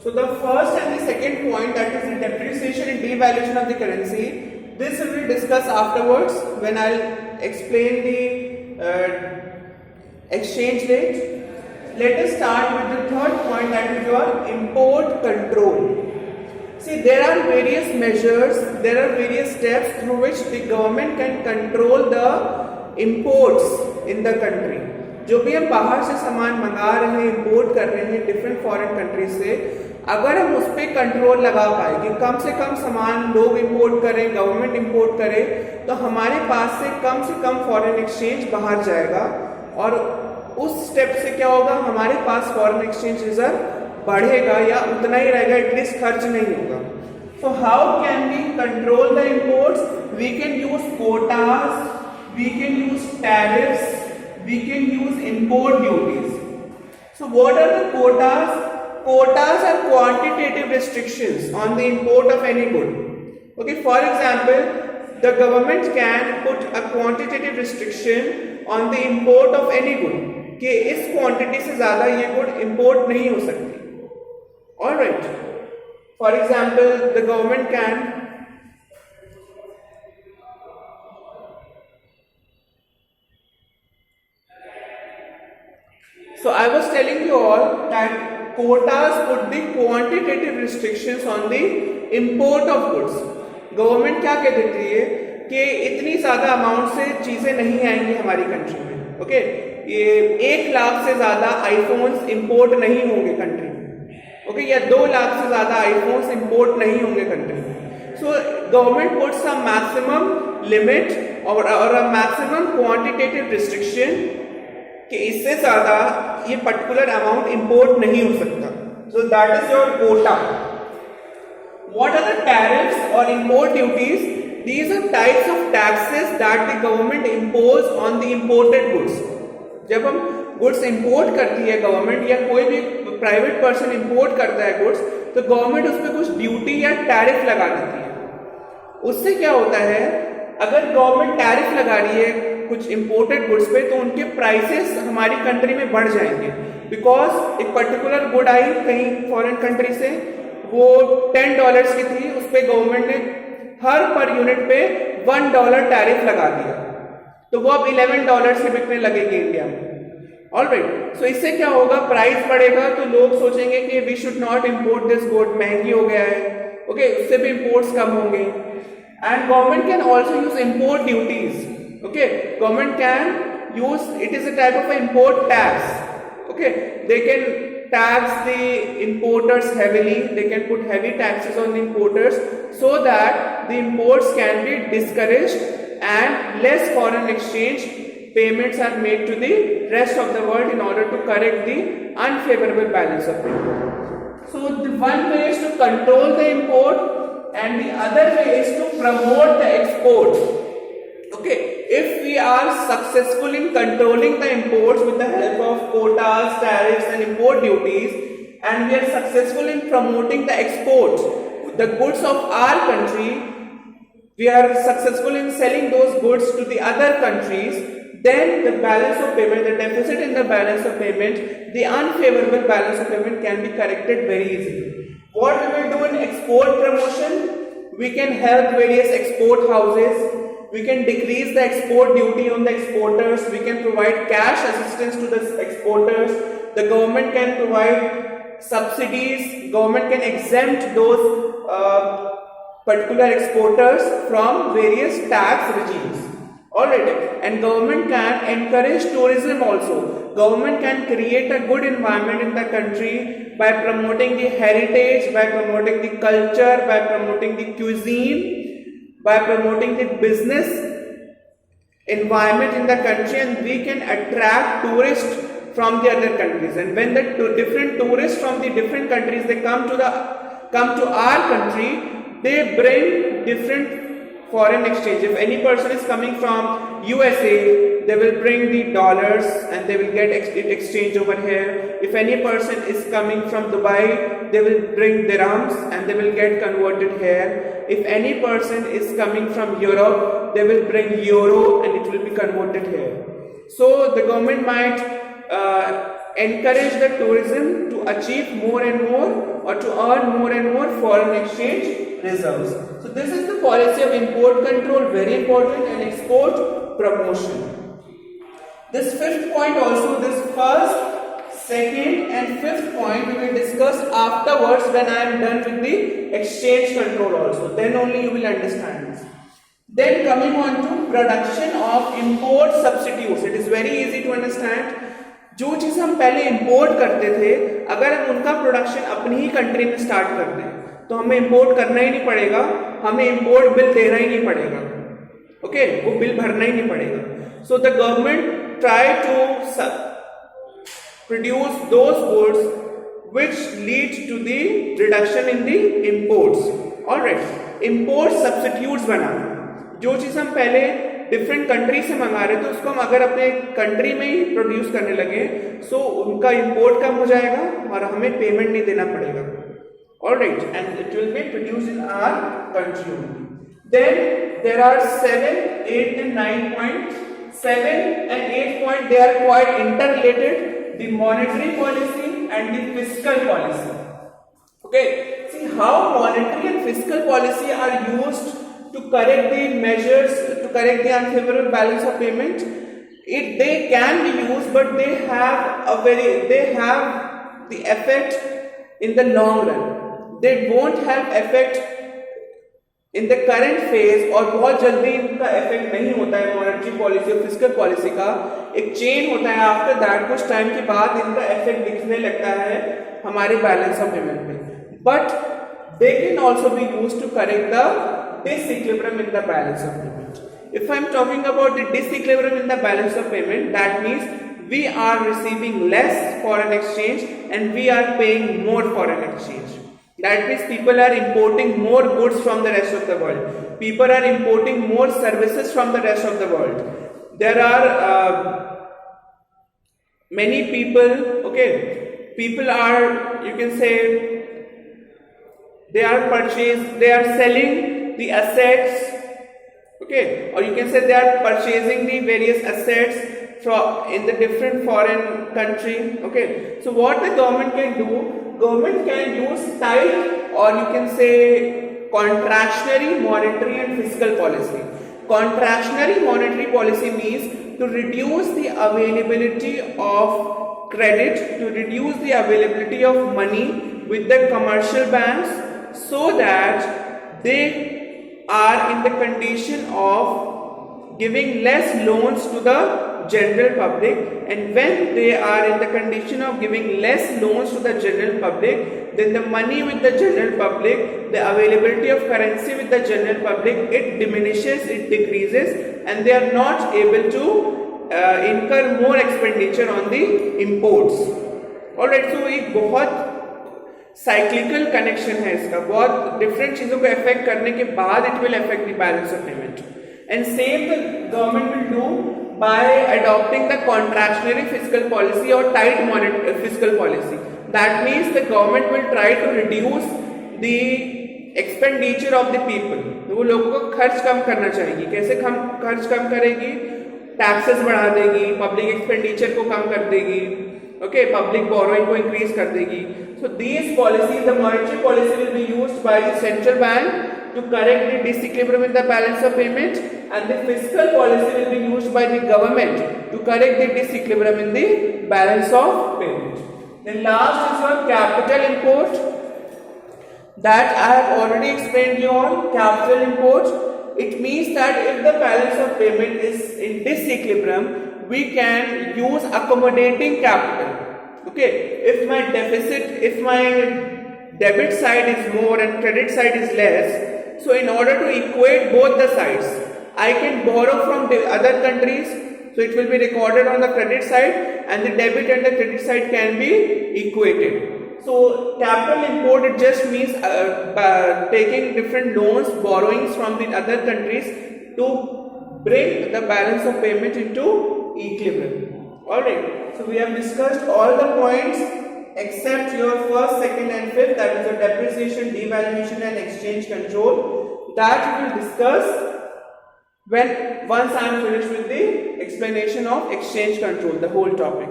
So the first and the second point, that is the depreciation and devaluation of the currency, this we will discuss afterwards when I'll explain the exchange rate. Let us start with the third point, that is your import control. See, there are various measures, there are various steps through which the government can control the imports in the country. जो भी हम बाहर से सामान मंगा रहे हैं, import कर रहे हैं डिफरेंट फॉरेन कंट्रीज से, अगर हम उस पर कंट्रोल लगा पाए कि कम से कम सामान लोग इंपोर्ट करें, गवर्नमेंट इंपोर्ट करे, तो हमारे पास से कम फॉरेन एक्सचेंज बाहर जाएगा और उस स्टेप से क्या होगा, हमारे पास फॉरेन एक्सचेंज रिजर्व बढ़ेगा या उतना ही रहेगा, एटलीस्ट खर्च नहीं होगा. So how can we control the imports? We can use quotas, we can use tariffs, we can use import duties. So what are the quotas? Quotas are quantitative restrictions on the import of any good. Okay, for example, the government can put a quantitative restriction on the import of any good कि इस quantity से ज़्यादा ये good import नहीं हो सकती. All right. For example, the government can So I was telling you all that quotas put the quantitative restrictions on the import of goods. Government क्या कह देती है कि इतनी ज़्यादा अमाउंट से चीज़ें नहीं आएंगी हमारी कंट्री में. ओके, ये 1 लाख से ज़्यादा आईफोन्स इंपोर्ट नहीं होंगे कंट्री में. ओके, या 2 लाख से ज़्यादा आईफोन्स इंपोर्ट नहीं होंगे कंट्री में. So government puts a maximum limit or a maximum quantitative restriction कि इससे ज्यादा ये पर्टिकुलर अमाउंट इंपोर्ट नहीं हो सकता. So that is your quota. What are the tariffs और import duties? These are types of taxes that the government impose on the imported goods. जब हम गुड्स इंपोर्ट करती है गवर्नमेंट या कोई भी प्राइवेट पर्सन इंपोर्ट करता है गुड्स, तो गवर्नमेंट उस पर कुछ ड्यूटी या टैरिफ लगा देती है. उससे क्या होता है, अगर गवर्नमेंट टैरिफ लगा रही है कुछ इंपोर्टेड गुड्स पे, तो उनके प्राइसेस हमारी कंट्री में बढ़ जाएंगे. बिकॉज एक पर्टिकुलर गुड आई कहीं फॉरेन कंट्री से, वो $10 की थी, उस पे गवर्नमेंट ने हर पर यूनिट पे $1 टैरिफ लगा दिया, तो वो अब $11 से बिकने लगेगी इंडिया में. ऑलराइट, सो इससे क्या होगा, प्राइस बढ़ेगा तो लोग सोचेंगे कि we should not import this good, महंगी हो गया है. ओके, उससे भी इंपोर्ट्स कम होंगे. And government can also use import duties. Okay, government can use, it is a type of import tax. Okay, they can tax the importers heavily, they can put heavy taxes on the importers so that the imports can be discouraged and less foreign exchange payments are made to the rest of the world in order to correct the unfavorable balance of trade. So the one way is to control the import and the other way is to promote the export. Okay, if we are successful in controlling the imports with the help of quotas, tariffs and import duties, and we are successful in promoting the exports, the goods of our country, we are successful in selling those goods to the other countries, then the balance of payment, the deficit in the balance of payment, the unfavorable balance of payment can be corrected very easily. What we will do in export promotion? We can help various export houses. We can decrease the export duty on the exporters. We can provide cash assistance to the exporters. The government can provide subsidies. Government can exempt those particular exporters from various tax regimes. Alright, and government can encourage tourism also. Government can create a good environment in the country by promoting the heritage, by promoting the culture, by promoting the cuisine, by promoting the business environment in the country, and we can attract tourists from the other countries. And when the different tourists from the different countries, they come to our country, they bring different foreign exchange. If any person is coming from USA, they will bring the dollars and they will get it exchanged over here. If any person is coming from Dubai, they will bring dirhams and they will get converted here. If any person is coming from Europe, they will bring euro and it will be converted here. So the government might encourage the tourism to achieve more and more or to earn more and more foreign exchange reserves. So this is the policy of import control, very important, and export promotion. This fifth point also, this first, second and fifth point we will discuss afterwards when I am done with the exchange control also. Then only you will understand this. Then coming on to production of import substitutes. It is very easy to understand. जो चीज़ हम पहले import करते थे, अगर हम उनका production अपनी ही country में स्टार्ट कर दें तो हमें इंपोर्ट करना ही नहीं पड़ेगा, हमें इंपोर्ट बिल देना ही नहीं पड़ेगा, ओके, वो बिल भरना ही नहीं पड़ेगा. So the government try to produce those goods which leads to the reduction in the imports. Alright, import substitutes बनाना. जो चीज़ हम पहले डिफरेंट कंट्री से मंगा रहे थे उसको हम अगर अपने कंट्री में ही प्रोड्यूस करने लगे सो उनका इंपोर्ट कम हो जाएगा और हमें पेमेंट नहीं देना पड़ेगा. Alright, and it will be produced in our country only. Then there are 7, 8 and 9 points. 7 and 8 point, they are quite interrelated. The monetary policy and the fiscal policy. Okay, see how monetary and fiscal policy are used to correct the measures, to correct the unfavorable balance of payment. They can be used, but they have the effect in the long run. They won't have effect in the current phase, और बहुत जल्दी इनका effect नहीं होता है monetary policy और fiscal policy का. एक chain होता है, after that कुछ time के बाद इनका effect दिखने लगता है हमारे balance of payment में. But they can also be used to correct the disequilibrium in the balance of payment. If I am talking about the disequilibrium in the balance of payment, that means we are receiving less foreign exchange and we are paying more foreign exchange. That means people are importing more goods from the rest of the world. People are importing more services from the rest of the world. There are many people, okay, people are, you can say, they are selling the assets, okay, or you can say they are purchasing the various assets from in the different foreign country. Okay, so what the government can do, government can use tight or you can say contractionary monetary and fiscal policy. Contractionary monetary policy means to reduce the availability of credit, to reduce the availability of money with the commercial banks so that they are in the condition of giving less loans to the general public, and when they are in the condition of giving less loans to the general public, then the money with the general public, the availability of currency with the general public, it diminishes, it decreases, and they are not able to incur more expenditure on the imports. Alright, so एक बहुत cyclical connection है इसका, बहुत different चीजों को effect करने के बाद it will effect the balance of payment. And same the government will do by adopting the contractionary fiscal policy और tight fiscal policy. That means the government will try to reduce the expenditure of the people. वो लोगों को खर्च कम करना चाहेगी. कैसे खर्च कम करेगी? टैक्सेस बढ़ा देगी, पब्लिक एक्सपेंडिचर को कम कर देगी, okay, public borrowing को increase कर देगी. So these policies, the monetary policy will be used by the central bank to correct the disequilibrium in the balance of payment, and the fiscal policy will be used by the government to correct the disequilibrium in the balance of payment. Then last is your capital import. That I have already explained you all. Capital import, it means that if the balance of payment is in disequilibrium, we can use accommodating capital. Okay, if my debit side is more and credit side is less, so in order to equate both the sides, I can borrow from the other countries, so it will be recorded on the credit side and the debit and the credit side can be equated. So capital import, it just means taking different loans, borrowings from the other countries to bring the balance of payment into equilibrium. Alright, so we have discussed all the points except your first, second and fifth, that is the depreciation, devaluation and exchange control. That we will discuss once I am finished with the explanation of exchange control, the whole topic.